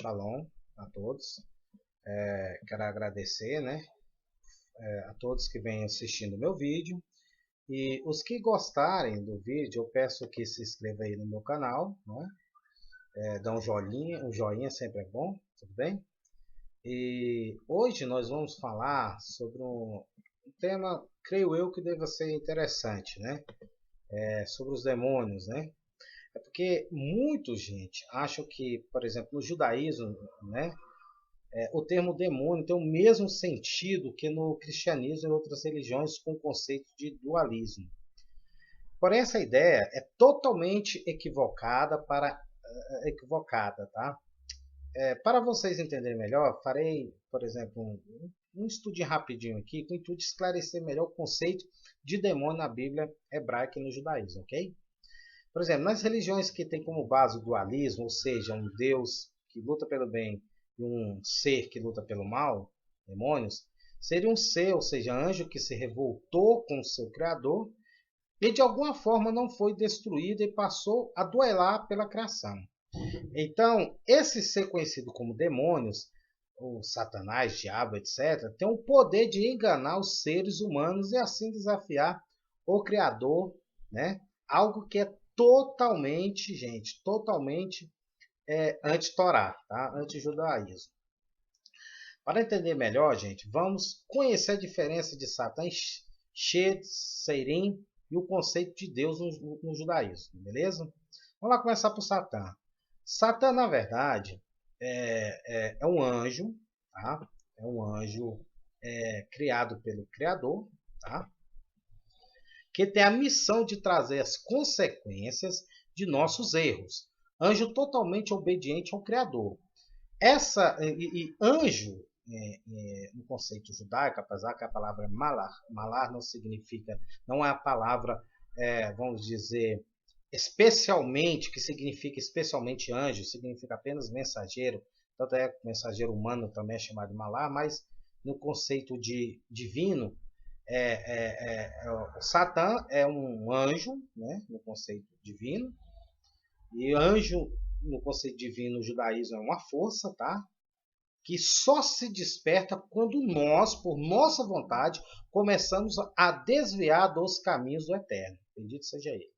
Shalom a todos. Quero agradecer, né, a todos que vêm assistindo o meu vídeo. E os que gostarem do vídeo, eu peço que se inscreva aí no meu canal, né? Dá um joinha sempre é bom, tudo bem? E hoje nós vamos falar sobre um tema, creio eu, que deva ser interessante, né? Sobre os demônios, né? É porque muita gente acha que, por exemplo, no judaísmo, né, o termo demônio tem o mesmo sentido que no cristianismo e outras religiões com o conceito de dualismo. Porém, essa ideia é totalmente equivocada, tá? Para vocês entenderem melhor, farei, por exemplo, um estudo rapidinho aqui com o intuito de esclarecer melhor o conceito de demônio na Bíblia hebraica e no judaísmo, ok? Por exemplo, nas religiões que têm como base o dualismo, ou seja, um Deus que luta pelo bem e um ser que luta pelo mal, demônios, seria um ser, ou seja, anjo que se revoltou com o seu Criador e de alguma forma não foi destruído e passou a duelar pela criação. Então, esse ser conhecido como demônios, ou Satanás, diabo, etc., tem o poder de enganar os seres humanos e assim desafiar o Criador, né? Algo que é totalmente, gente, totalmente anti-Torá, tá? Anti-judaísmo. Para entender melhor, gente, vamos conhecer a diferença de Satã, Shed, Seirim e o conceito de Deus no judaísmo, beleza? Vamos lá começar por Satã. Satã, na verdade, é um anjo, tá? É um anjo criado pelo Criador, tá? Que tem a missão de trazer as consequências de nossos erros. Anjo totalmente obediente ao Criador. Anjo, no conceito judaico, apesar que a palavra malar não significa, não é a palavra, vamos dizer, especialmente, que significa especialmente anjo, significa apenas mensageiro, tanto é que mensageiro humano também é chamado de malar, mas no conceito de divino, Satã é um anjo, né, no conceito divino, e anjo no conceito divino no judaísmo é uma força, tá? Que só se desperta quando nós, por nossa vontade, começamos a desviar dos caminhos do eterno, bendito seja ele,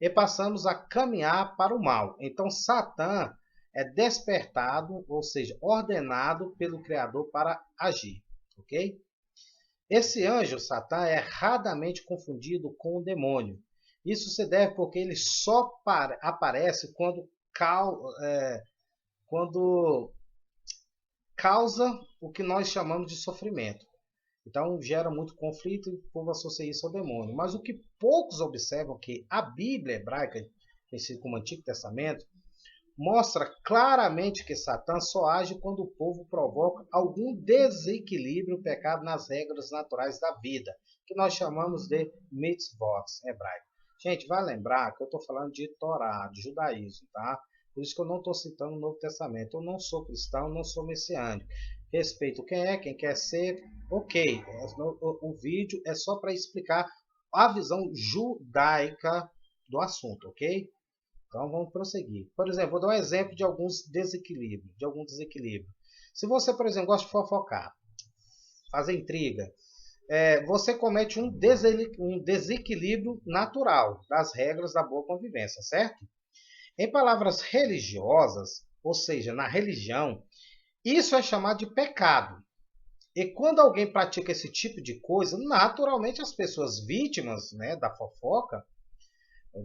e passamos a caminhar para o mal. Então Satã é despertado, ou seja, ordenado pelo Criador para agir, ok? Esse anjo, Satã, é erradamente confundido com o demônio. Isso se deve porque ele só aparece quando causa o que nós chamamos de sofrimento. Então gera muito conflito e o povo associa isso ao demônio. Mas o que poucos observam é que a Bíblia hebraica, conhecida como Antigo Testamento, mostra claramente que Satã só age quando o povo provoca algum desequilíbrio, pecado nas regras naturais da vida, que nós chamamos de mitzvot em hebraico. Gente, vai lembrar que eu estou falando de Torá, de judaísmo, tá? Por isso que eu não estou citando o Novo Testamento. Eu não sou cristão, não sou messiânico. Respeito quem quer ser, ok. O vídeo é só para explicar a visão judaica do assunto, ok? Então vamos prosseguir. Por exemplo, vou dar um exemplo de algum desequilíbrio. Se você, por exemplo, gosta de fofocar, fazer intriga, você comete um desequilíbrio natural das regras da boa convivência, certo? Em palavras religiosas, ou seja, na religião, isso é chamado de pecado. E quando alguém pratica esse tipo de coisa, naturalmente as pessoas vítimas, né, da fofoca,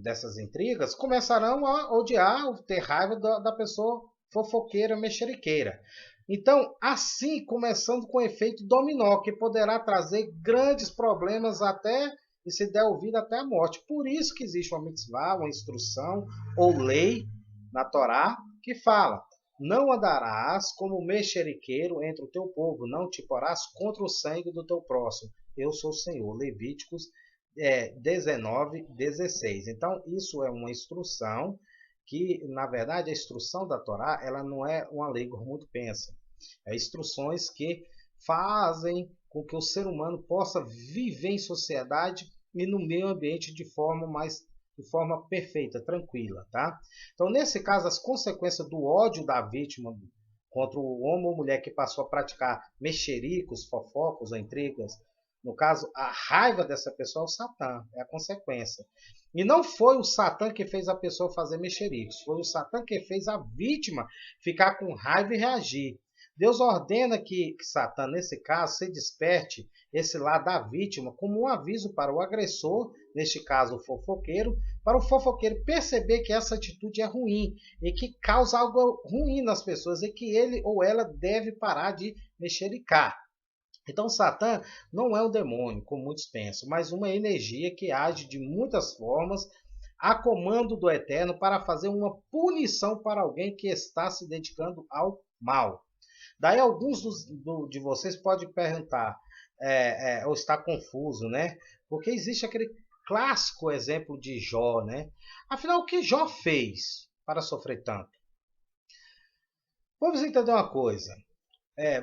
dessas intrigas, começarão a odiar, ter raiva da pessoa fofoqueira, mexeriqueira. Então, assim, começando com o efeito dominó, que poderá trazer grandes problemas até, e se der ouvido, até a morte. Por isso que existe uma mitzvah, uma instrução ou lei na Torá que fala: não andarás como mexeriqueiro entre o teu povo, não te porás contra o sangue do teu próximo. Eu sou o Senhor. Levíticos 19, 16. Então, isso é uma instrução que, na verdade, a instrução da Torá, ela não é uma lei como muito pensa. É instruções que fazem com que o ser humano possa viver em sociedade e no meio ambiente de forma perfeita, tranquila, tá? Então, nesse caso, as consequências do ódio da vítima contra o homem ou mulher que passou a praticar mexericos, fofocos, intrigas. No caso, a raiva dessa pessoa é o Satã, é a consequência. E não foi o Satã que fez a pessoa fazer mexericos, foi o Satã que fez a vítima ficar com raiva e reagir. Deus ordena que Satã, nesse caso, se desperte esse lado da vítima como um aviso para o agressor, neste caso o fofoqueiro, para o fofoqueiro perceber que essa atitude é ruim e que causa algo ruim nas pessoas e que ele ou ela deve parar de mexericar. Então, Satã não é um demônio, como muitos pensam, mas uma energia que age de muitas formas a comando do Eterno para fazer uma punição para alguém que está se dedicando ao mal. Daí alguns de vocês podem perguntar, ou está confuso, né? Porque existe aquele clássico exemplo de Jó, né? Afinal, o que Jó fez para sofrer tanto? Vamos entender uma coisa.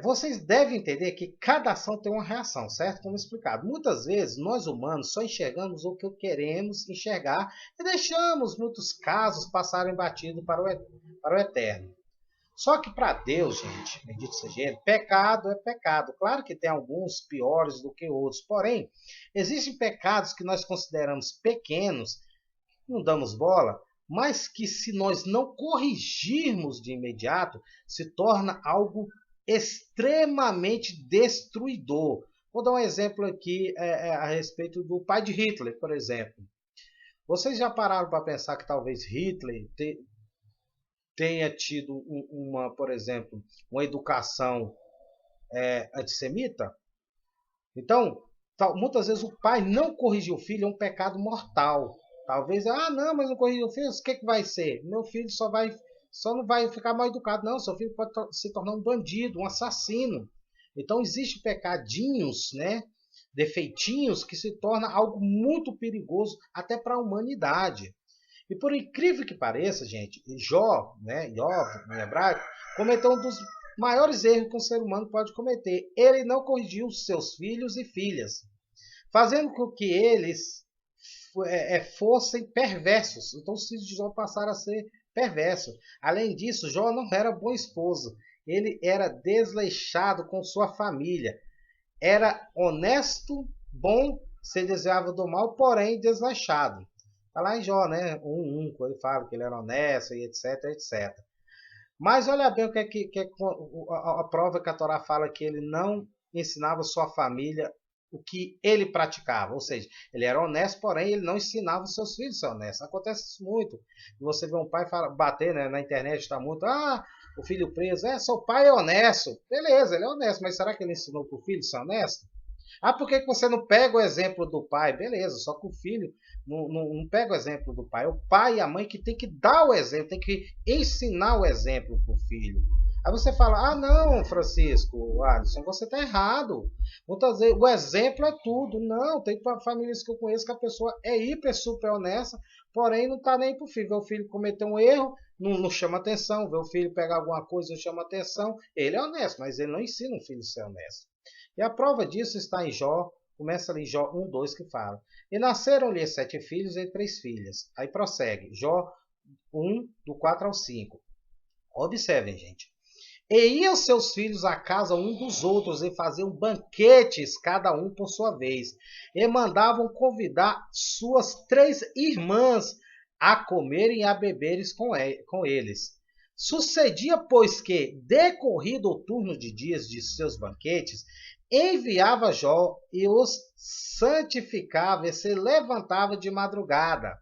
Vocês devem entender que cada ação tem uma reação, certo? Como explicado. Muitas vezes, nós humanos só enxergamos o que queremos enxergar e deixamos muitos casos passarem batido para o eterno. Só que para Deus, gente, bendito seja Ele, pecado é pecado. Claro que tem alguns piores do que outros, porém, existem pecados que nós consideramos pequenos, não damos bola, mas que se nós não corrigirmos de imediato, se torna algo extremamente destruidor. Vou dar um exemplo aqui a respeito do pai de Hitler, por exemplo. Vocês já pararam para pensar que talvez Hitler tenha tido por exemplo, uma educação antissemita? Então, muitas vezes o pai não corrigir o filho é um pecado mortal. Talvez, não, mas não corrigiu o filho, o que vai ser? Meu filho só não vai ficar mal educado, não. Seu filho pode se tornar um bandido, um assassino. Então, existem pecadinhos, né? Defeitinhos que se torna algo muito perigoso até para a humanidade. E por incrível que pareça, gente, Jó, né, Yov, em hebraico, cometeu um dos maiores erros que um ser humano pode cometer. Ele não corrigiu seus filhos e filhas, fazendo com que eles fossem perversos. Então os filhos de Jó passaram a ser perversos. Além disso, Jó não era bom esposo. Ele era desleixado com sua família. Era honesto, bom, se desviava do mal, porém desleixado. Está lá em Jó, né? 1:1, quando ele fala que ele era honesto e etc, etc. Mas olha bem o que a prova que a Torá fala, que ele não ensinava sua família o que ele praticava. Ou seja, ele era honesto, porém ele não ensinava os seus filhos a ser honestos. Acontece isso muito. Você vê um pai bater, né, na internet, está muito, o filho preso, seu pai é honesto. Beleza, ele é honesto, mas será que ele ensinou para o filho ser honesto? Por que você não pega o exemplo do pai? Beleza, só que o filho não pega o exemplo do pai. É o pai e a mãe que tem que dar o exemplo, tem que ensinar o exemplo para o filho. Aí você fala, não, Francisco, Alisson, você está errado. Muitas vezes o exemplo é tudo. Não, tem famílias que eu conheço que a pessoa é hiper, super honesta, porém não está nem para o filho. Vê o filho cometer um erro, não chama atenção. Vê o filho pegar alguma coisa, não chama atenção. Ele é honesto, mas ele não ensina o filho a ser honesto. E a prova disso está em Jó, começa ali em Jó 1:2 que fala. E nasceram-lhe 7 filhos e 3 filhas. Aí prossegue, Jó 1, do 4 ao 5. Observem, gente. E iam seus filhos à casa um dos outros e faziam banquetes, cada um por sua vez. E mandavam convidar suas 3 irmãs a comerem e a beberes com eles. Sucedia, pois, que, decorrido o turno de dias de seus banquetes, enviava Jó e os santificava e se levantava de madrugada.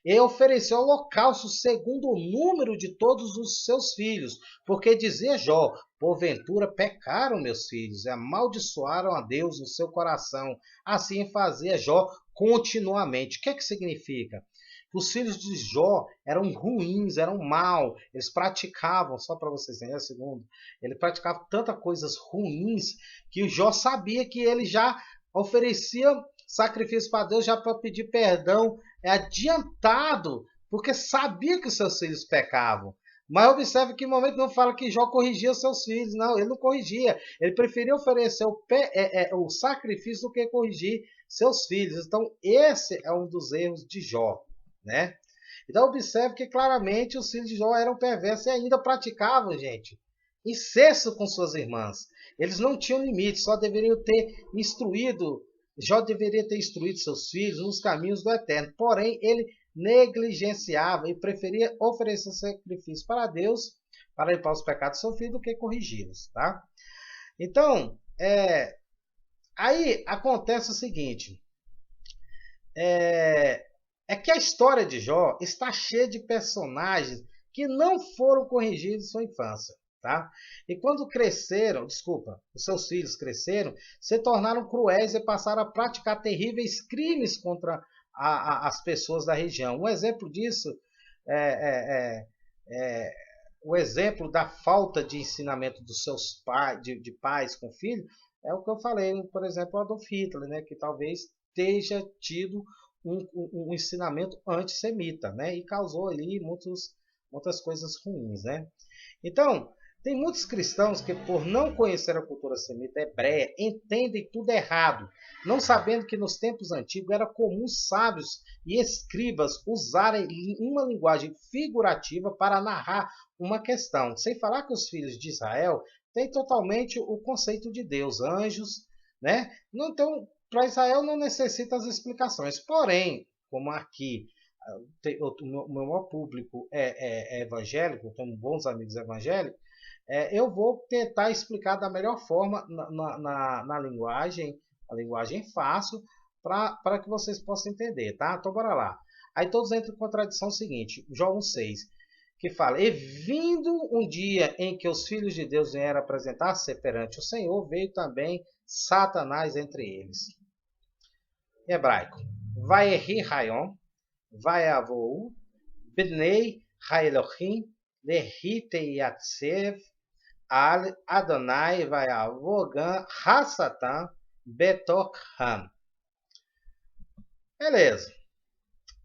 E ofereceu holocausto segundo o número de todos os seus filhos, porque dizia Jó, porventura pecaram meus filhos e amaldiçoaram a Deus no seu coração. Assim fazia Jó continuamente. O que significa? Os filhos de Jó eram ruins, eram mal, eles praticavam, só para vocês entenderem, segundo, ele praticava tantas coisas ruins que o Jó sabia que ele já oferecia sacrifício para Deus já para pedir perdão adiantado, porque sabia que os seus filhos pecavam. Mas observe que em momento não fala que Jó corrigia os seus filhos, não, ele não corrigia, ele preferia oferecer o sacrifício do que corrigir seus filhos. Então esse é um dos erros de Jó, né? Então observe que claramente os filhos de Jó eram perversos e ainda praticavam, gente, incesto com suas irmãs. Eles não tinham limite, já deveria ter instruído seus filhos nos caminhos do Eterno. Porém, ele negligenciava e preferia oferecer sacrifício para Deus, para limpar os pecados do seu filho, do que corrigi-los. Tá? Então, aí acontece o seguinte, é que a história de Jó está cheia de personagens que não foram corrigidos em sua infância. Tá? E quando os seus filhos cresceram, se tornaram cruéis e passaram a praticar terríveis crimes contra as pessoas da região. Um exemplo disso é o exemplo da falta de ensinamento dos seus pais, de pais com filhos, é o que eu falei, por exemplo, Adolf Hitler, né, que talvez esteja tido um ensinamento antissemita, né, e causou ali muitas coisas ruins, né. Então, tem muitos cristãos que, por não conhecer a cultura semita hebreia, entendem tudo errado, não sabendo que nos tempos antigos era comum sábios e escribas usarem uma linguagem figurativa para narrar uma questão. Sem falar que os filhos de Israel têm totalmente o conceito de Deus, anjos, né? Então, para Israel não necessita as explicações. Porém, como aqui o meu maior público é evangélico, tenho bons amigos evangélicos, eu vou tentar explicar da melhor forma na linguagem, a linguagem fácil, para que vocês possam entender, tá? Então bora lá. Aí todos entram em contradição seguinte, Jó 1,6, que fala: E vindo um dia em que os filhos de Deus vieram apresentar-se perante o Senhor, veio também Satanás entre eles. Em hebraico, Vayehi Rayon, Vayavou, Bnei Haelohim, Lehite Yatsev, Al Adonai Vayavogan Hassatan Betokham. Beleza.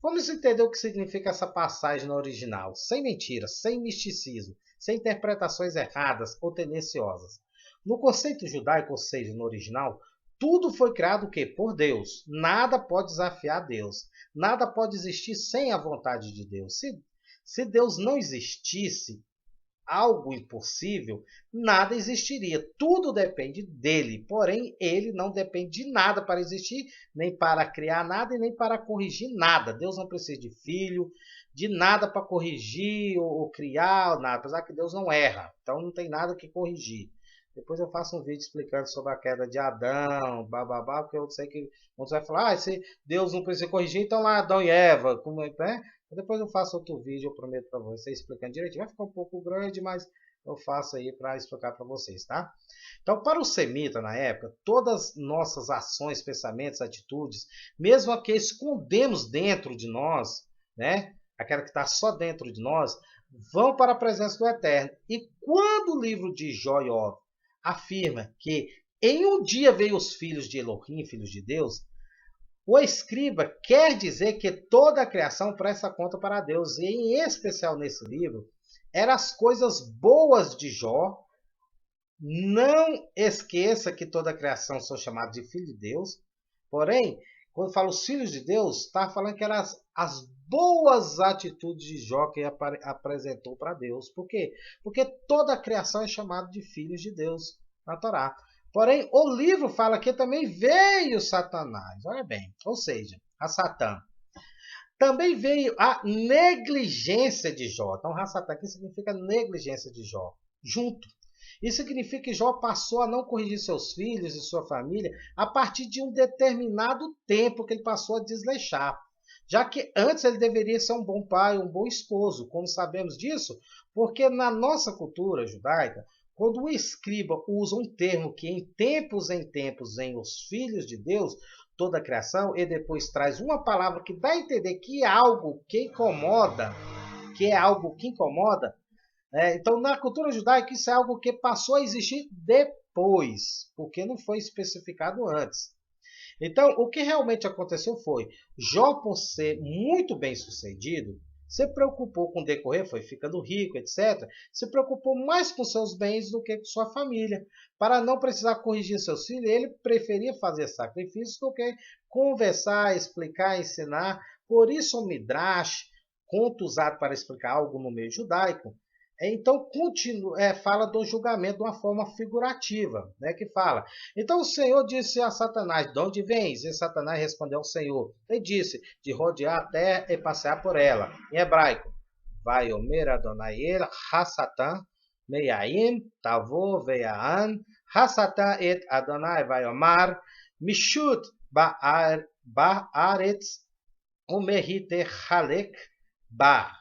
Vamos entender o que significa essa passagem no original, sem mentiras, sem misticismo, sem interpretações erradas ou tendenciosas. No conceito judaico, ou seja, no original, tudo foi criado o quê? Por Deus. Nada pode desafiar Deus. Nada pode existir sem a vontade de Deus. Se Deus não existisse, algo impossível, nada existiria. Tudo depende dele. Porém, ele não depende de nada para existir, nem para criar nada e nem para corrigir nada. Deus não precisa de filho, de nada para corrigir ou criar, nada. Apesar que Deus não erra. Então não tem nada que corrigir. Depois eu faço um vídeo explicando sobre a queda de Adão, bababá, porque eu sei que você vai falar, se Deus não precisa corrigir, então lá Adão e Eva, como é, né? Depois eu faço outro vídeo, eu prometo para vocês, explicando direitinho. Vai ficar um pouco grande, mas eu faço aí para explicar para vocês, tá? Então, para o semita, na época, todas nossas ações, pensamentos, atitudes, mesmo a que escondemos dentro de nós, né? Aquela que está só dentro de nós, vão para a presença do Eterno. E quando o livro de Jó afirma que em um dia veio os filhos de Elohim, filhos de Deus, o escriba quer dizer que toda a criação presta conta para Deus, e em especial nesse livro, eram as coisas boas de Jó. Não esqueça que toda a criação são chamados de filhos de Deus, porém, quando fala os filhos de Deus, está falando que eram as boas atitudes de Jó que apresentou para Deus. Por quê? Porque toda a criação é chamada de filhos de Deus na Torá. Porém, o livro fala que também veio Satanás. Olha bem, ou seja, a Satã. Também veio a negligência de Jó. Então, Hassatã aqui significa negligência de Jó. Junto. Isso significa que Jó passou a não corrigir seus filhos e sua família a partir de um determinado tempo que ele passou a desleixar. Já que antes ele deveria ser um bom pai, um bom esposo. Como sabemos disso? Porque na nossa cultura judaica, quando o escriba usa um termo que em tempos vem os filhos de Deus, toda a criação, e depois traz uma palavra que dá a entender que é algo que incomoda, então na cultura judaica isso é algo que passou a existir depois, porque não foi especificado antes. Então o que realmente aconteceu foi, Jó, por ser muito bem sucedido, se preocupou com o decorrer, foi ficando rico, etc. Se preocupou mais com seus bens do que com sua família. Para não precisar corrigir seus filhos, ele preferia fazer sacrifícios do que conversar, explicar, ensinar. Por isso o Midrash, conto usado para explicar algo no meio judaico, Então, fala do julgamento de uma forma figurativa, né, que fala. Então, o Senhor disse a Satanás, de onde vens? E Satanás respondeu ao Senhor. Ele disse, de rodear a terra e passear por ela. Em hebraico, Vaiomer Adonai El, Ha-Satan, Meyaim, Tavo, Veyaan, Ha-Satan et Adonai Vaiomar, Mishut Ba'aretz, Umehite Halek Bar.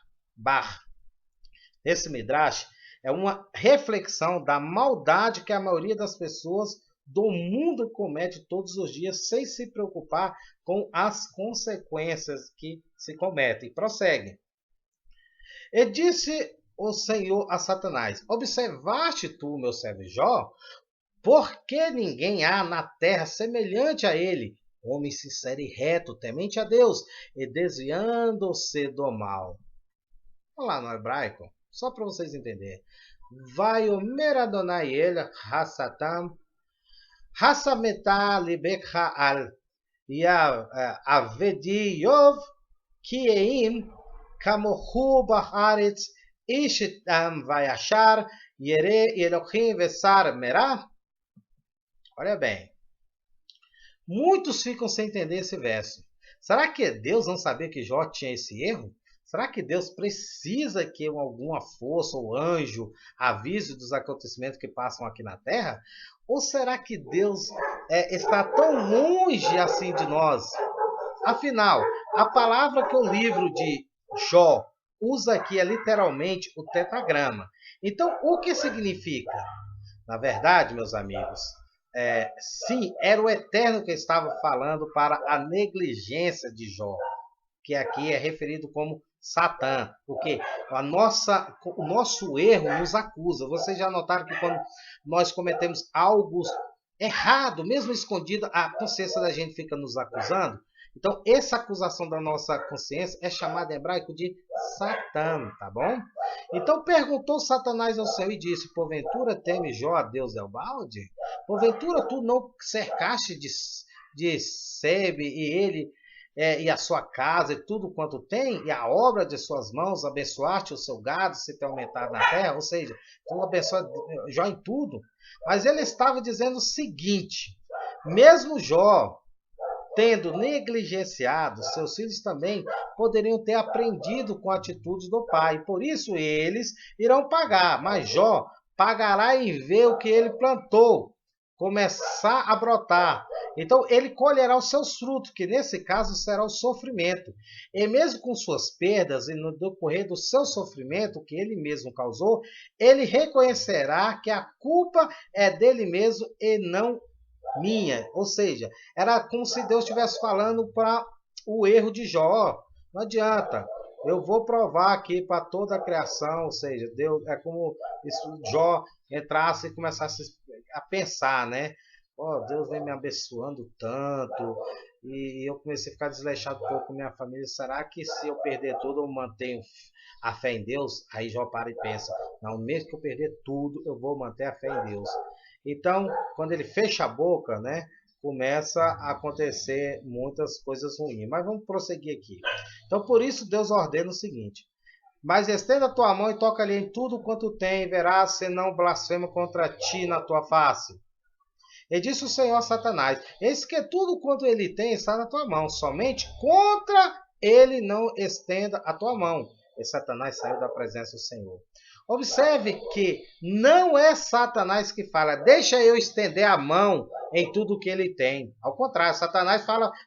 Esse Midrash é uma reflexão da maldade que a maioria das pessoas do mundo comete todos os dias sem se preocupar com as consequências que se cometem. Prossegue. E disse o Senhor a Satanás, observaste tu, meu servo Jó, porque ninguém há na terra semelhante a ele, homem sincero e reto, temente a Deus, e desviando-se do mal. Vamos lá no hebraico, só para vocês entenderem. Vaiomer Adonai El Hasatam Hasameta Libekha Al Avedi Yov Kieim Kamohu Baharetz Ishitam Vayashar Yere Elohim Vesar Merah. Olha bem, muitos ficam sem entender esse verso. Será que Deus não sabia que Jó tinha esse erro? Será que Deus precisa que alguma força ou anjo avise dos acontecimentos que passam aqui na Terra? Ou será que Deus está tão longe assim de nós? Afinal, a palavra que o livro de Jó usa aqui é literalmente o tetragrama. Então, o que significa? Na verdade, meus amigos, sim, era o Eterno que estava falando para a negligência de Jó, que aqui é referido como Satã, porque o nosso erro nos acusa. Vocês já notaram que quando nós cometemos algo errado, mesmo escondido, a consciência da gente fica nos acusando? Então, essa acusação da nossa consciência é chamada em hebraico de Satã, tá bom? Então, perguntou Satanás ao Senhor e disse, porventura teme Jó a Deus Elbalde? Porventura tu não cercaste de Sebe e ele e a sua casa e tudo quanto tem, e a obra de suas mãos, abençoaste o seu gado se tem aumentado na terra, ou seja, tu abençoa Jó em tudo. Mas ele estava dizendo o seguinte, mesmo Jó tendo negligenciado, seus filhos também poderiam ter aprendido com a atitude do pai, por isso eles irão pagar, mas Jó pagará em ver o que ele plantou começar a brotar. Então ele colherá os seus frutos, que nesse caso será o sofrimento. E mesmo com suas perdas e no decorrer do seu sofrimento que ele mesmo causou, ele reconhecerá que a culpa é dele mesmo e não minha. Ou seja, era como se Deus estivesse falando para o erro de Jó. Não adianta. Eu vou provar aqui para toda a criação, ou seja, Deus é como se Jó entrasse e começasse a pensar, né? Oh, Deus vem me abençoando tanto, e eu comecei a ficar desleixado um pouco com minha família. Será que se eu perder tudo, eu mantenho a fé em Deus? Aí Jó para e pensa, não, mesmo que eu perder tudo, eu vou manter a fé em Deus. Então, quando ele fecha a boca, né? Começa a acontecer muitas coisas ruins. Mas vamos prosseguir aqui. Então, por isso, Deus ordena o seguinte. Mas estenda a tua mão e toca-lhe em tudo quanto tem, e verás se não blasfema contra ti na tua face. E disse o Senhor a Satanás, eis que tudo quanto ele tem está na tua mão, somente contra ele não estenda a tua mão. E Satanás saiu da presença do Senhor. Observe que não é Satanás que fala, deixa eu estender a mão em tudo que ele tem. Ao contrário, Satanás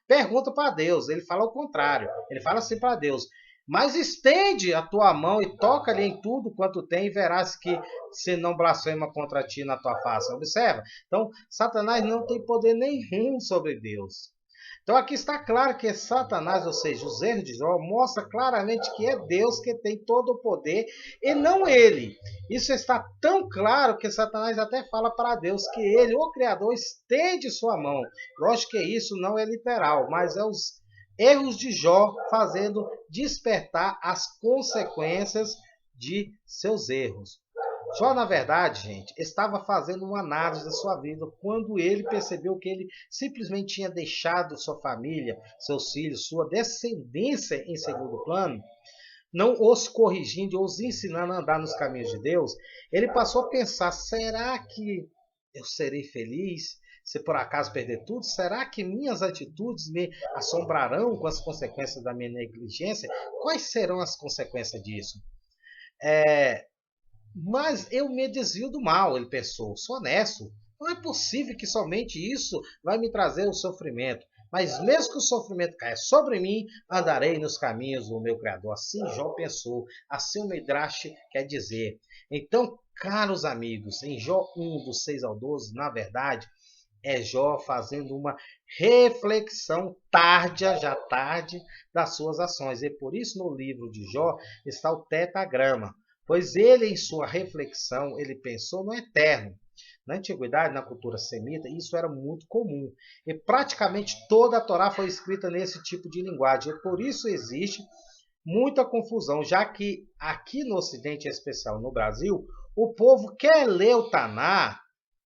pergunta para Deus, ele fala ao contrário, ele fala assim para Deus, mas estende a tua mão e toca-lhe em tudo quanto tem e verás que se não blasfema contra ti na tua face. Observa? Então, Satanás não tem poder nenhum sobre Deus. Então aqui está claro que Satanás, ou seja, os erros de Jó, mostra claramente que é Deus que tem todo o poder e não ele. Isso está tão claro que Satanás até fala para Deus que ele, o Criador, estende sua mão. Lógico que isso não é literal, mas é os erros de Jó fazendo despertar as consequências de seus erros. Jó, na verdade, gente, estava fazendo uma análise da sua vida quando ele percebeu que ele simplesmente tinha deixado sua família, seus filhos, sua descendência em segundo plano. não os corrigindo, os ensinando a andar nos caminhos de Deus, ele passou a pensar: será que eu serei feliz se por acaso perder tudo? Será que minhas atitudes me assombrarão com as consequências da minha negligência? Quais serão as consequências disso? Mas eu me desvio do mal, ele pensou, sou honesto. Não é possível que somente isso vai me trazer o sofrimento. Mas mesmo que o sofrimento caia sobre mim, andarei nos caminhos do meu Criador. Assim Jó pensou, assim o Midrash quer dizer. Então, caros amigos, em Jó 1, do 6 ao 12, na verdade, é Jó fazendo uma reflexão tardia, já tarde, das suas ações. E por isso no livro de Jó está o tetagrama, pois ele em sua reflexão, ele pensou no eterno. Na antiguidade, na cultura semita, isso era muito comum. E praticamente toda a Torá foi escrita nesse tipo de linguagem. E por isso existe muita confusão, já que aqui no Ocidente, em especial no Brasil, o povo quer ler o Taná,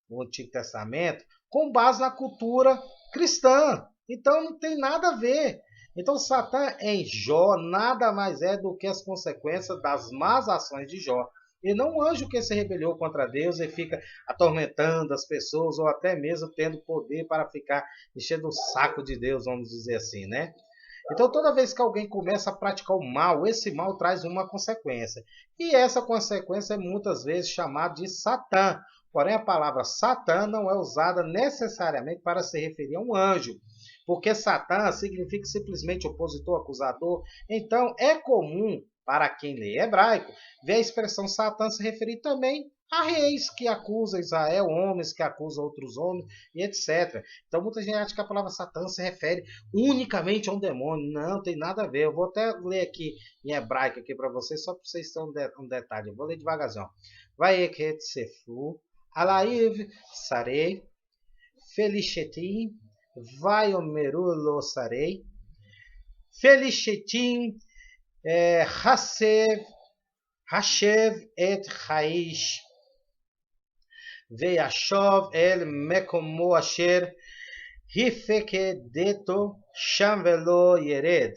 o Antigo Testamento, com base na cultura cristã. Então não tem nada a ver. Então Satã em Jó nada mais é do que as consequências das más ações de Jó. E não um anjo que se rebelou contra Deus e fica atormentando as pessoas ou até mesmo tendo poder para ficar enchendo o saco de Deus, vamos dizer assim, né? Então toda vez que alguém começa a praticar o mal, esse mal traz uma consequência. E essa consequência é muitas vezes chamada de Satã. Porém, a palavra Satã não é usada necessariamente para se referir a um anjo, porque Satã significa simplesmente opositor, acusador. Então, é comum para quem lê hebraico ver a expressão Satã se referir também a reis que acusam Israel, homens que acusam outros homens, e etc. Então, muita gente acha que a palavra Satã se refere unicamente a um demônio. Não, tem nada a ver. Eu vou até ler aqui em hebraico aqui para vocês, só para vocês terem um detalhe. Eu vou ler devagarzinho. Vai que sefu. Alaiv sarei, Felichetim, Vaiomeru lo sarei, Felichetim, Hashev et Haish, Veyashov el Mekomo asher, Hifekedeto sham velo yered.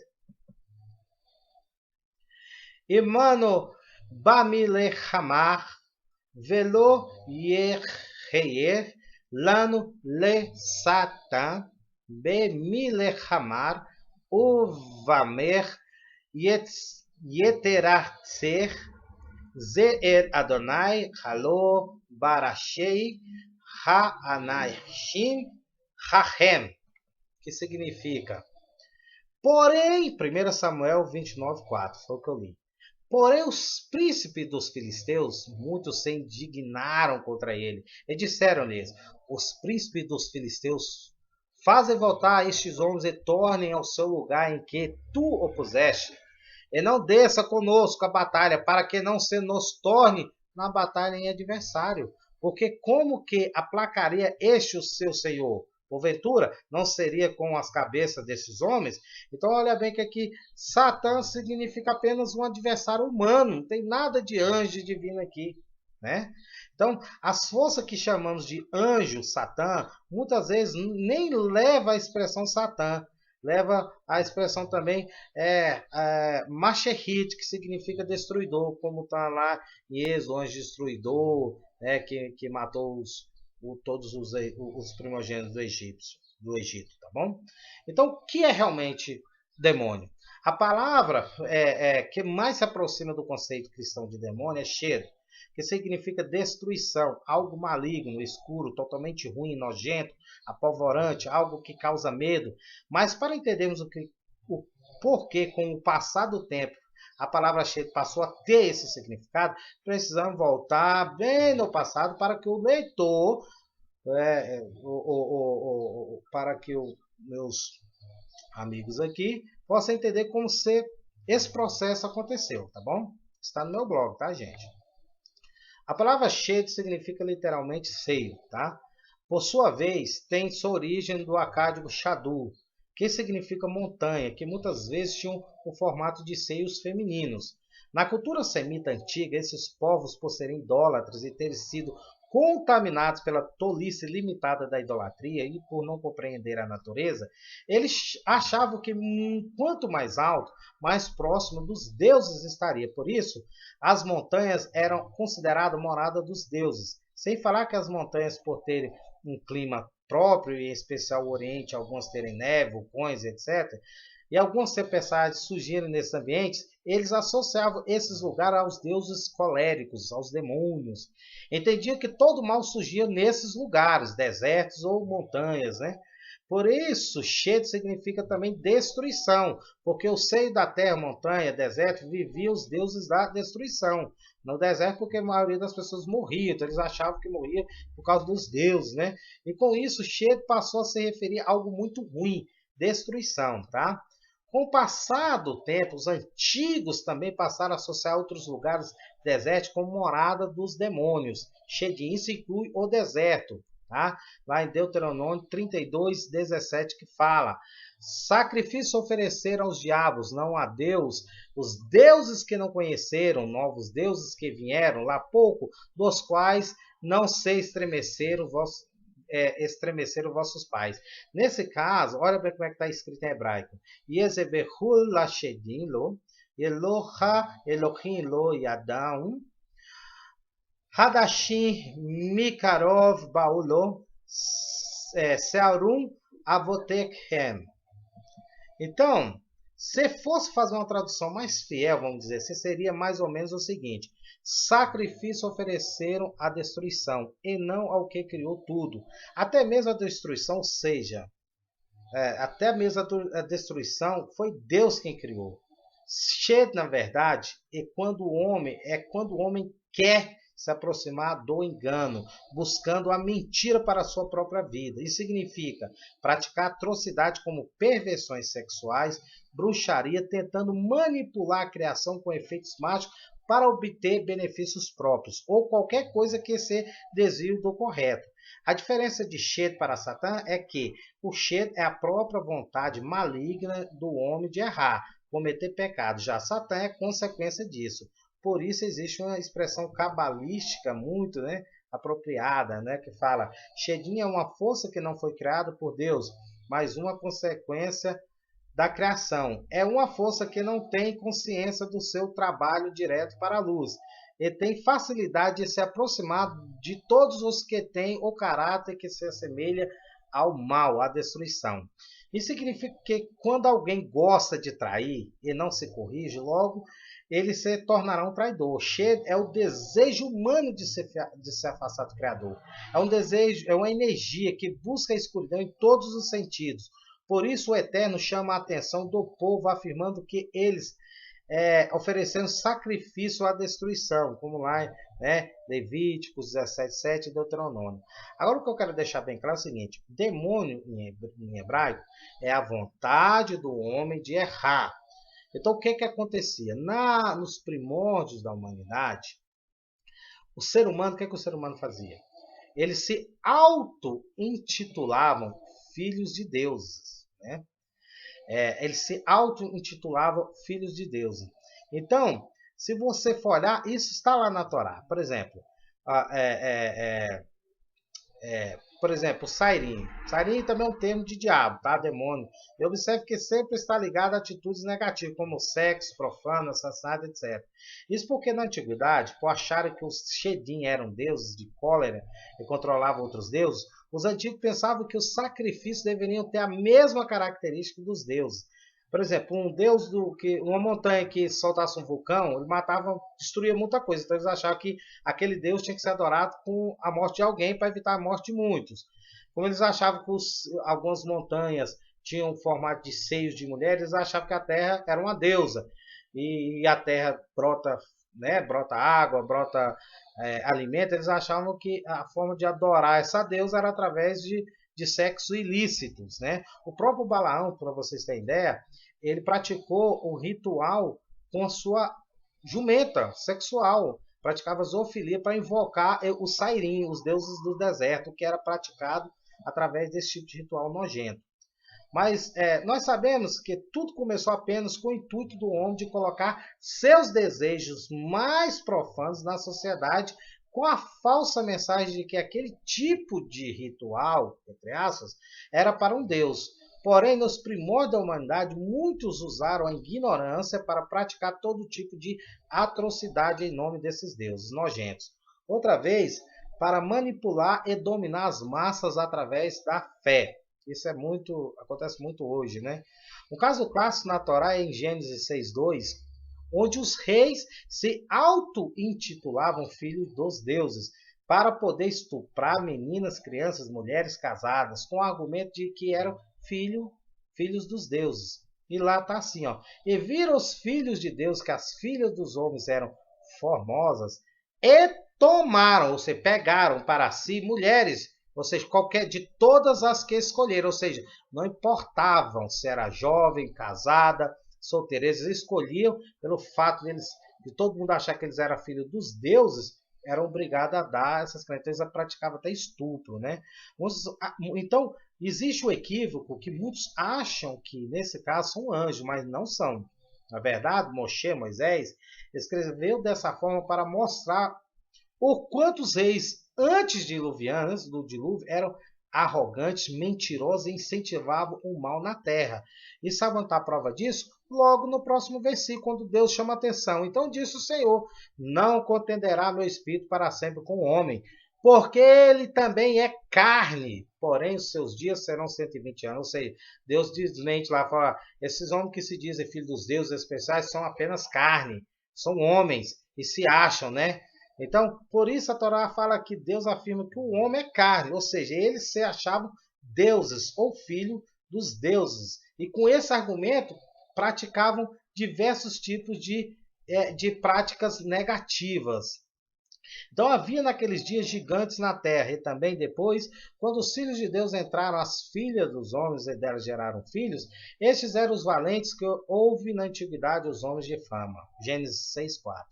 Imano bamilechamar, Velo Yeher Lano Le Satan Bemilechamar Uvamer Yeteratzer Zeer Adonai Halo Barashei Ha'anashim Hachem, que significa, porém, 1 Samuel 29:4, foi o que eu li. Porém, os príncipes dos filisteus, muitos se indignaram contra ele e disseram-lhes: os príncipes dos filisteus fazem voltar estes homens e tornem ao seu lugar em que tu o puseste, e não desça conosco a batalha, para que não se nos torne na batalha em adversário. Porque como que aplacaria este o seu senhor? Porventura, não seria com as cabeças desses homens? Então, olha bem que aqui, Satã significa apenas um adversário humano, não tem nada de anjo divino aqui, né? Então, as forças que chamamos de anjo, Satã, muitas vezes nem leva a expressão Satã, leva a expressão também Mashehit, que significa destruidor, como está lá em Êxodo, anjo destruidor, que matou todos os primogênitos do Egito, tá bom? Então, o que é realmente demônio? A palavra que mais se aproxima do conceito cristão de demônio é Shed, que significa destruição, algo maligno, escuro, totalmente ruim, nojento, apavorante, algo que causa medo. Mas para entendermos o porquê, com o passar do tempo, a palavra Shed passou a ter esse significado, precisamos voltar bem no passado para que o leitor, para que os meus amigos aqui possam entender como esse processo aconteceu, tá bom? Está no meu blog, tá, gente? A palavra Shed significa literalmente seio, tá? Por sua vez, tem sua origem do acádico Shadu, que significa montanha, que muitas vezes tinham o formato de seios femininos. Na cultura semita antiga, esses povos, por serem idólatras e terem sido contaminados pela tolice limitada da idolatria e por não compreender a natureza, eles achavam que quanto mais alto, mais próximo dos deuses estaria. Por isso, as montanhas eram consideradas morada dos deuses. Sem falar que as montanhas, por terem um clima próprio, e em especial o Oriente, algumas terem neve, vulcões, etc., e algumas tempestades surgirem nesses ambientes, eles associavam esses lugares aos deuses coléricos, aos demônios. Entendiam que todo mal surgia nesses lugares, desertos ou montanhas, né? Por isso, Shed significa também destruição, porque o seio da terra, montanha, deserto, viviam os deuses da destruição. No deserto, porque a maioria das pessoas morria, então eles achavam que morria por causa dos deuses, né? E com isso, Shed passou a se referir a algo muito ruim, destruição, tá? Com o passar do tempo, os antigos também passaram a associar outros lugares desérticos como morada dos demônios. Shedim, isso inclui o deserto, tá? Lá em Deuteronômio 32, 17, que fala: sacrifício ofereceram aos diabos, não a Deus, os deuses que não conheceram, novos deuses que vieram lá pouco, dos quais não se estremeceram estremeceram vossos pais. Nesse caso, olha bem como é que está escrito em hebraico. Yezebehul lashedim lo, Eloha Elohim lo yadam, Hadashim mikarov baulo, searum avotekhem. Então, se fosse fazer uma tradução mais fiel, vamos dizer assim, seria mais ou menos o seguinte: sacrifício ofereceram à destruição, e não ao que criou tudo. Até mesmo a destruição, ou seja, até mesmo a destruição foi Deus quem criou. Shed, na verdade, é quando o homem quer se aproximar do engano, buscando a mentira para a sua própria vida. Isso significa praticar atrocidade como perversões sexuais, bruxaria, tentando manipular a criação com efeitos mágicos para obter benefícios próprios, ou qualquer coisa que se desvie do correto. A diferença de Shed para Satã é que o Shed é a própria vontade maligna do homem de errar, cometer pecado. Já Satã é consequência disso. Por isso existe uma expressão cabalística muito apropriada, que fala: Shedim é uma força que não foi criada por Deus, mas uma consequência da criação. É uma força que não tem consciência do seu trabalho direto para a luz. E tem facilidade de se aproximar de todos os que têm o caráter que se assemelha ao mal, à destruição. Isso significa que quando alguém gosta de trair e não se corrige, logo ele se tornará um traidor. Shed é o desejo humano de se afastar do Criador. É um desejo, é uma energia que busca a escuridão em todos os sentidos. Por isso o Eterno chama a atenção do povo, afirmando que eles oferecendo sacrifício à destruição, como lá, Levíticos 17:7 e Deuteronômio. Agora o que eu quero deixar bem claro é o seguinte: demônio em hebraico é a vontade do homem de errar. Então o que acontecia? Nos primórdios da humanidade, o ser humano, o que o ser humano fazia? Eles se auto-intitulavam filhos de deuses, né? Eles se auto-intitulavam filhos de Deus. Então, se você for olhar, isso está lá na Torá. Por exemplo, Sairim. Sairim também é um termo de diabo, tá? Demônio. E observe que sempre está ligado a atitudes negativas, como sexo, profano, assassinato, etc. Isso porque na antiguidade, por acharem que os Shedim eram deuses de cólera e controlavam outros deuses, os antigos pensavam que os sacrifícios deveriam ter a mesma característica dos deuses. Por exemplo, uma montanha que soltasse um vulcão, ele matava, destruía muita coisa. Então eles achavam que aquele deus tinha que ser adorado com a morte de alguém para evitar a morte de muitos. Como eles achavam que algumas montanhas tinham o formato de seios de mulheres, eles achavam que a terra era uma deusa. E a terra brota água, brota alimento. Eles achavam que a forma de adorar essa deusa era através de sexo ilícitos, né? O próprio Balaão, para vocês terem ideia, ele praticou o ritual com a sua jumenta sexual, praticava zoofilia para invocar os Sairim, os deuses do deserto, que era praticado através desse tipo de ritual nojento. Mas nós sabemos que tudo começou apenas com o intuito do homem de colocar seus desejos mais profanos na sociedade com a falsa mensagem de que aquele tipo de ritual, entre aspas, era para um deus. Porém, nos primórdios da humanidade, muitos usaram a ignorância para praticar todo tipo de atrocidade em nome desses deuses nojentos. Outra vez, para manipular e dominar as massas através da fé. Isso acontece muito hoje, né? Um caso clássico na Torá é em Gênesis 6:2, onde os reis se auto-intitulavam filhos dos deuses, para poder estuprar meninas, crianças, mulheres casadas, com o argumento de que eram filhos dos deuses. E lá está assim, ó. E viram os filhos de Deus que as filhas dos homens eram formosas e tomaram, ou seja, pegaram para si mulheres, ou seja, qualquer de todas as que escolheram, ou seja, não importavam se era jovem, casada, solteira, eles escolhiam pelo fato de todo mundo achar que eles eram filhos dos deuses, eram obrigados a dar essas crianças, eles praticavam até estupro, né? Então, existe o equívoco que muitos acham que, nesse caso, são anjos, mas não são. Na verdade, Moisés, escreveu dessa forma para mostrar o quanto os reis antes do dilúvio, eram arrogantes, mentirosos e incentivavam o mal na terra. E sabe onde está a prova disso? Logo no próximo versículo, quando Deus chama a atenção. Então disse o Senhor: não contenderá meu espírito para sempre com o homem, porque ele também é carne, porém os seus dias serão 120 anos. Ou seja, Deus desmente lá, fala, esses homens que se dizem filhos dos deuses especiais são apenas carne, são homens e se acham, né? Então, por isso a Torá fala que Deus afirma que o homem é carne, ou seja, eles se achavam deuses ou filho dos deuses. E com esse argumento praticavam diversos tipos de práticas negativas. Então havia naqueles dias gigantes na terra, e também depois, quando os filhos de Deus entraram, as filhas dos homens e delas geraram filhos, estes eram os valentes que houve na antiguidade os homens de fama. Gênesis 6:4.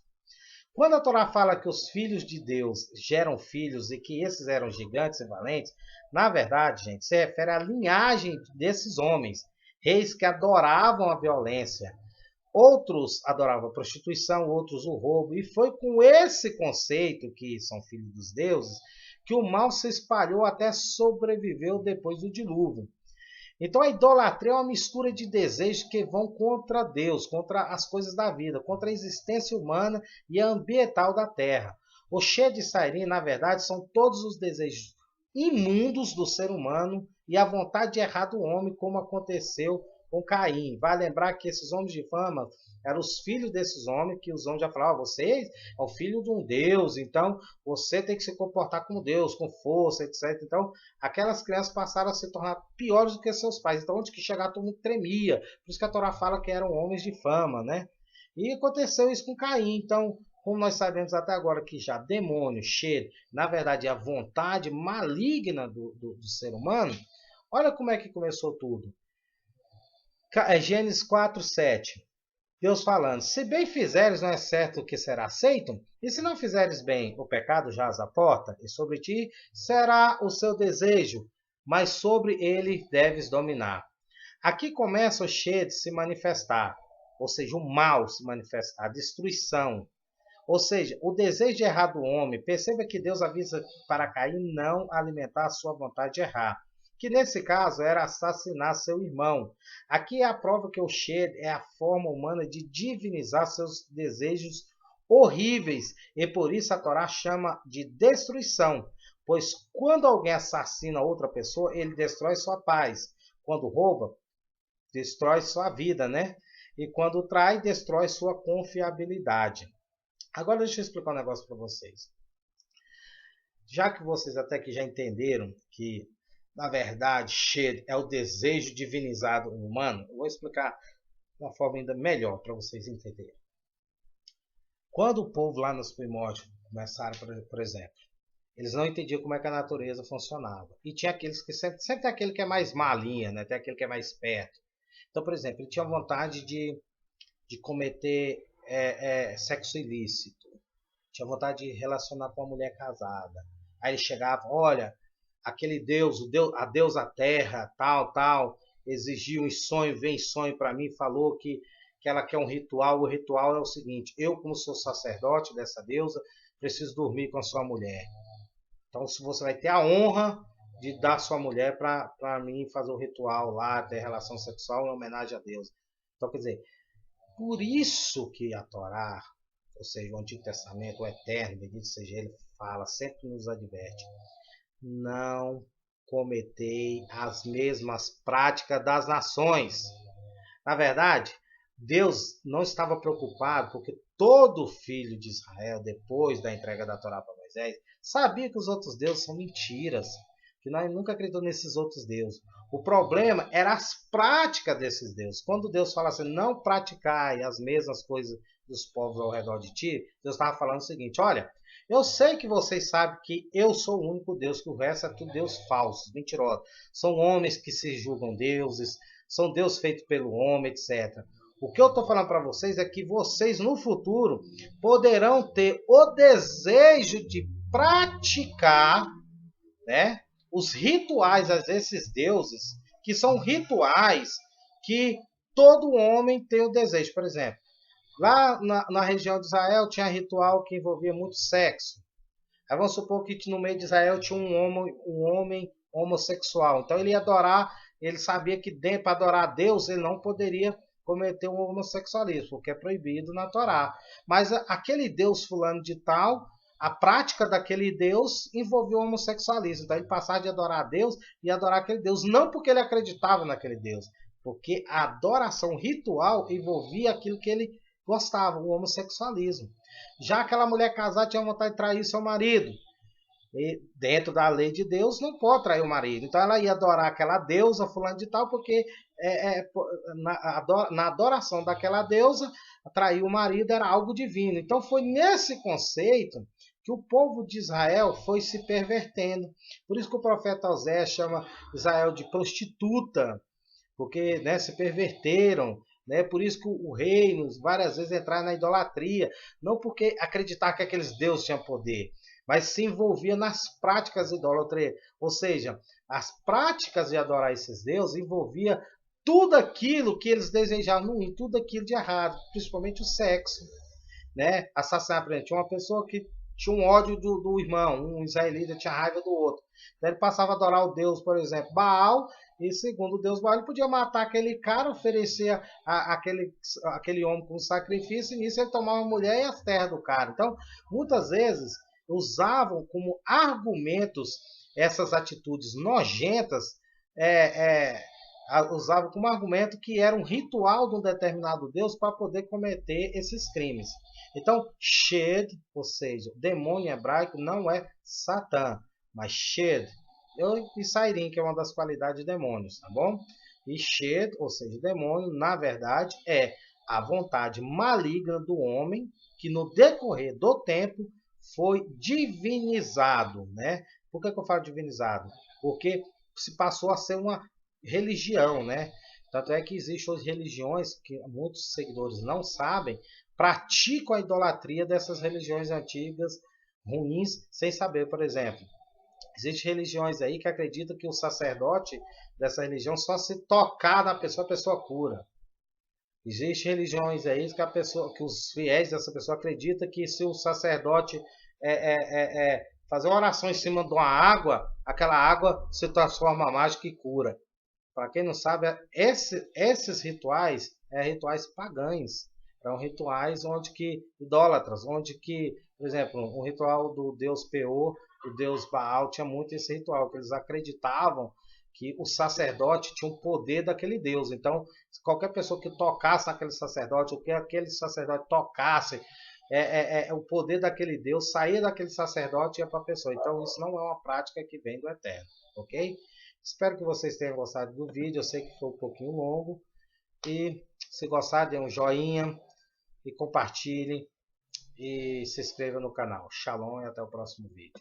Quando a Torá fala que os filhos de Deus geram filhos e que esses eram gigantes e valentes, na verdade, gente, se refere à linhagem desses homens, reis que adoravam a violência. Outros adoravam a prostituição, outros o roubo, e foi com esse conceito, que são filhos dos deuses, que o mal se espalhou até sobreviveu depois do dilúvio. Então a idolatria é uma mistura de desejos que vão contra Deus, contra as coisas da vida, contra a existência humana e a ambiental da terra. O Shé de Sairim, na verdade, são todos os desejos imundos do ser humano e a vontade de errar do homem, como aconteceu com Caim. Vai lembrar que esses homens de fama eram os filhos desses homens, que os homens já falavam, você é o filho de um Deus, então você tem que se comportar como Deus, com força, etc. Então, aquelas crianças passaram a se tornar piores do que seus pais. Então, onde que chegar, todo mundo tremia. Por isso que a Torá fala que eram homens de fama, né? E aconteceu isso com Caim. Então, como nós sabemos até agora que já demônio, cheiro, na verdade é a vontade maligna do ser humano, olha como é que começou tudo. Gênesis 4:7. Deus falando, se bem fizeres, não é certo que será aceito? E se não fizeres bem, o pecado jaz à porta, e sobre ti será o seu desejo, mas sobre ele deves dominar. Aqui começa o cheio de se manifestar, ou seja, o mal se manifestar, a destruição. Ou seja, o desejo de errar do homem. Perceba que Deus avisa para Caim não alimentar a sua vontade de errar, que nesse caso era assassinar seu irmão. Aqui é a prova que o Shed é a forma humana de divinizar seus desejos horríveis, e por isso a Torá chama de destruição, pois quando alguém assassina outra pessoa, ele destrói sua paz. Quando rouba, destrói sua vida, né? E quando trai, destrói sua confiabilidade. Agora deixa eu explicar um negócio para vocês. Já que vocês até que já entenderam que, na verdade, Shed é o desejo divinizado humano, eu vou explicar de uma forma ainda melhor para vocês entenderem. Quando o povo lá nos primórdios começaram, por exemplo, eles não entendiam como é que a natureza funcionava. E tinha aqueles que sempre tem aquele que é mais malinha, né? Tem aquele que é mais esperto. Então, por exemplo, ele tinha vontade de cometer sexo ilícito. Tinha vontade de relacionar com uma mulher casada. Aí ele chegava, olha, aquele Deus, a deusa terra, tal, exigiu um sonho, vem sonho para mim, falou que ela quer um ritual. O ritual é o seguinte, eu como sou sacerdote dessa deusa, preciso dormir com a sua mulher. Então, se você vai ter a honra de dar sua mulher para mim fazer o ritual lá, ter relação sexual em homenagem a Deus. Então, quer dizer, por isso que a Torá, ou seja, o Antigo Testamento, o Eterno, bendito seja Ele, fala, sempre nos adverte: não cometei as mesmas práticas das nações. Na verdade, Deus não estava preocupado porque todo filho de Israel, depois da entrega da Torá para Moisés, sabia que os outros deuses são mentiras, que nós nunca acreditamos nesses outros deuses. O problema era as práticas desses deuses. Quando Deus fala assim, não praticai as mesmas coisas dos povos ao redor de ti, Deus estava falando o seguinte: olha, eu sei que vocês sabem que eu sou o único Deus, que o resto é tudo Deus falso, mentiroso. São homens que se julgam deuses, são Deus feito pelo homem, etc. O que eu estou falando para vocês é que vocês no futuro poderão ter o desejo de praticar, né, os rituais a esses deuses, que são rituais que todo homem tem o desejo. Por exemplo, lá na região de Israel tinha ritual que envolvia muito sexo. Aí vamos supor que no meio de Israel tinha um homem homossexual. Então ele ia adorar, ele sabia que para adorar a Deus ele não poderia cometer um homossexualismo, porque é proibido na Torá. Mas aquele Deus fulano de tal, a prática daquele Deus envolvia o homossexualismo. Então ele passava de adorar a Deus e adorar aquele Deus, não porque ele acreditava naquele Deus, porque a adoração ritual envolvia aquilo que ele gostava, o homossexualismo. Já aquela mulher casada tinha vontade de trair seu marido. E dentro da lei de Deus não pode trair o marido. Então ela ia adorar aquela deusa fulano de tal, porque na adoração daquela deusa, trair o marido era algo divino. Então foi nesse conceito que o povo de Israel foi se pervertendo. Por isso que o profeta Osés chama Israel de prostituta, porque, né, se perverteram. Né? Por isso que o reino várias vezes entraram na idolatria, não porque acreditar que aqueles deuses tinham poder, mas se envolvia nas práticas idólatras. Ou seja, as práticas de adorar esses deuses envolvia tudo aquilo que eles desejavam ruim, tudo aquilo de errado, principalmente o sexo. Né? Assassinar, por exemplo, tinha uma pessoa que tinha um ódio do irmão, um israelita tinha raiva do outro. Então ele passava a adorar o Deus, por exemplo, Baal, e segundo o Deus Baal, ele podia matar aquele cara, oferecer aquele homem como sacrifício, e nisso ele tomava a mulher e as terras do cara. Então, muitas vezes, usavam como argumentos essas atitudes nojentas, usavam como argumento que era um ritual de um determinado Deus para poder cometer esses crimes. Então, Shed, ou seja, demônio em hebraico não é Satã, mas Shed, e Sairim, que é uma das qualidades de demônios, tá bom? E Shed, ou seja, demônio, na verdade, é a vontade maligna do homem que no decorrer do tempo foi divinizado, né? Por que eu falo divinizado? Porque se passou a ser uma religião, né? Tanto é que existem outras religiões que muitos seguidores não sabem, praticam a idolatria dessas religiões antigas ruins sem saber. Por exemplo, existem religiões aí que acreditam que o sacerdote dessa religião só se tocar na pessoa, a pessoa cura. Existem religiões aí que os fiéis dessa pessoa acreditam que se o sacerdote fazer uma oração em cima de uma água, aquela água se transforma mágica e cura. Para quem não sabe, esses rituais rituais pagãos. São rituais onde que idólatras, onde que, por exemplo, o ritual do deus Peor, o deus Baal, tinha muito esse ritual, que eles acreditavam que o sacerdote tinha o poder daquele deus. Então, qualquer pessoa que tocasse naquele sacerdote, ou que aquele sacerdote tocasse, o poder daquele deus saía daquele sacerdote e ia para a pessoa. Então, isso não é uma prática que vem do Eterno, ok? Espero que vocês tenham gostado do vídeo. Eu sei que foi um pouquinho longo. E se gostar, dê um joinha e compartilhe e se inscreva no canal. Shalom e até o próximo vídeo.